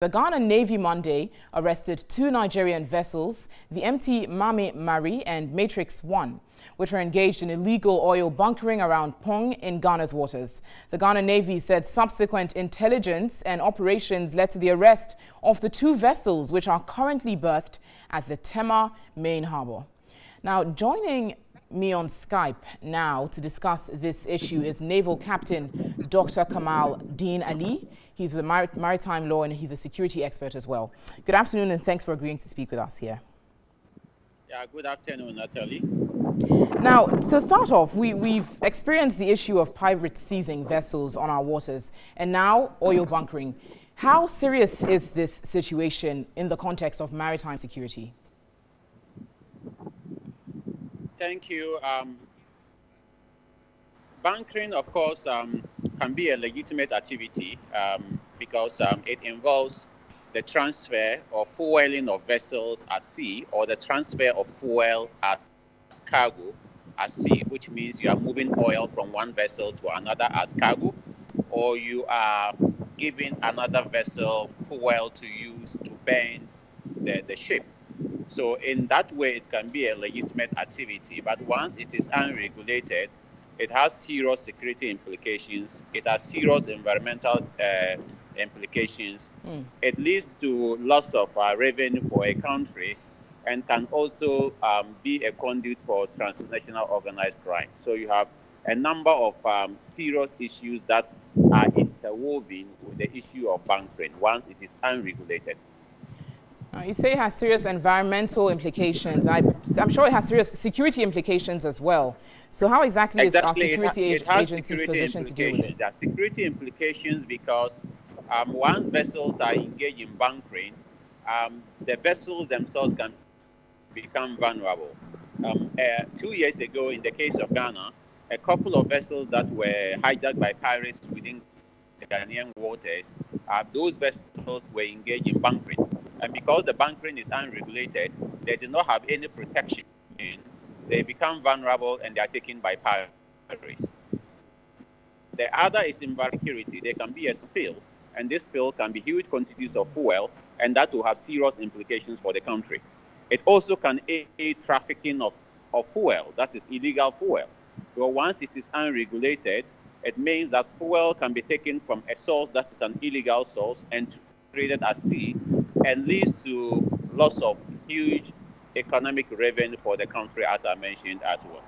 The Ghana Navy Monday arrested two Nigerian vessels, the MT Mame Mari and Matrix 1, which were engaged in illegal oil bunkering around Pong in Ghana's waters. The Ghana Navy said subsequent intelligence and operations led to the arrest of the two vessels, which are currently berthed at the Tema main harbor. Now, joining me on Skype now to discuss this issue is Naval Captain Dr. Kamal Dean Ali. He's with maritime law and he's a security expert as well. Good afternoon and thanks for agreeing to speak with us here. Yeah, good afternoon, Natalie. Now, to start off, we've experienced the issue of pirates seizing vessels on our waters and now oil bunkering. How serious is this situation in the context of maritime security? Thank you. Bunkering, of course, can be a legitimate activity because it involves the transfer or fueling of vessels at sea or the transfer of fuel as cargo at sea, which means you are moving oil from one vessel to another as cargo, or you are giving another vessel fuel to use to burn the ship. So in that way, it can be a legitimate activity. But once it is unregulated, it has serious security implications. It has serious environmental implications. It leads to loss of revenue for a country and can also be a conduit for transnational organized crime. So you have a number of serious issues that are interwoven with the issue of bunkering once it is unregulated. You say it has serious environmental implications. I'm sure it has serious security implications as well. So how exactly is our security agencies positioned to deal with it? There are security implications because once vessels are engaged in bunkering, the vessels themselves can become vulnerable. 2 years ago, in the case of Ghana, a couple of vessels that were hijacked by pirates within the Ghanaian waters, those vessels were engaged in bunkering. And because the bunkering is unregulated, they do not have any protection. They become vulnerable and they are taken by pirates. The other is environmental security. There can be a spill, and this spill can be huge quantities of fuel, and that will have serious implications for the country. It also can aid trafficking of fuel, that is illegal fuel. So once it is unregulated, it means that fuel can be taken from a source that is an illegal source and traded at sea, and leads to loss of huge economic revenue for the country, as I mentioned as well.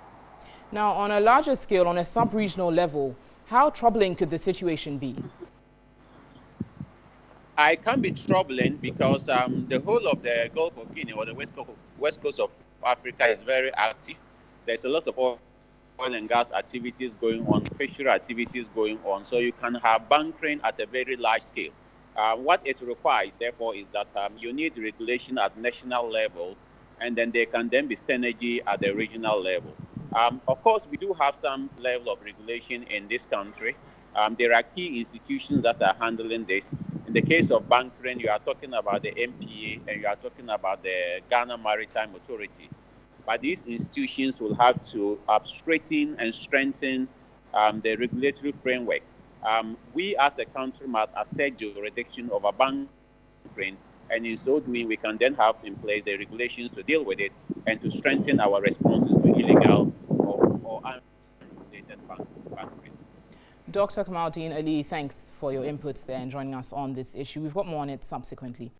Now, on a larger scale, on a sub-regional level, how troubling could the situation be? It can be troubling because the whole of the Gulf of Guinea or the west coast of Africa is very active. There's a lot of oil and gas activities going on, fishery activities going on, so you can have bunkering at a very large scale. What it requires, therefore, is that you need regulation at national level, and then there can then be synergy at the regional level. Of course, we do have some level of regulation in this country. There are key institutions that are handling this. In the case of bunkering, you are talking about the MPA and you are talking about the Ghana Maritime Authority. But these institutions will have to straighten and strengthen the regulatory framework. We as a country must assert jurisdiction over bunkering, and in so doing, we can then have in place the regulations to deal with it and to strengthen our responses to illegal or unregulated bunkering. Dr. Kamal Dean Ali, thanks for your inputs there and joining us on this issue. We've got more on it subsequently.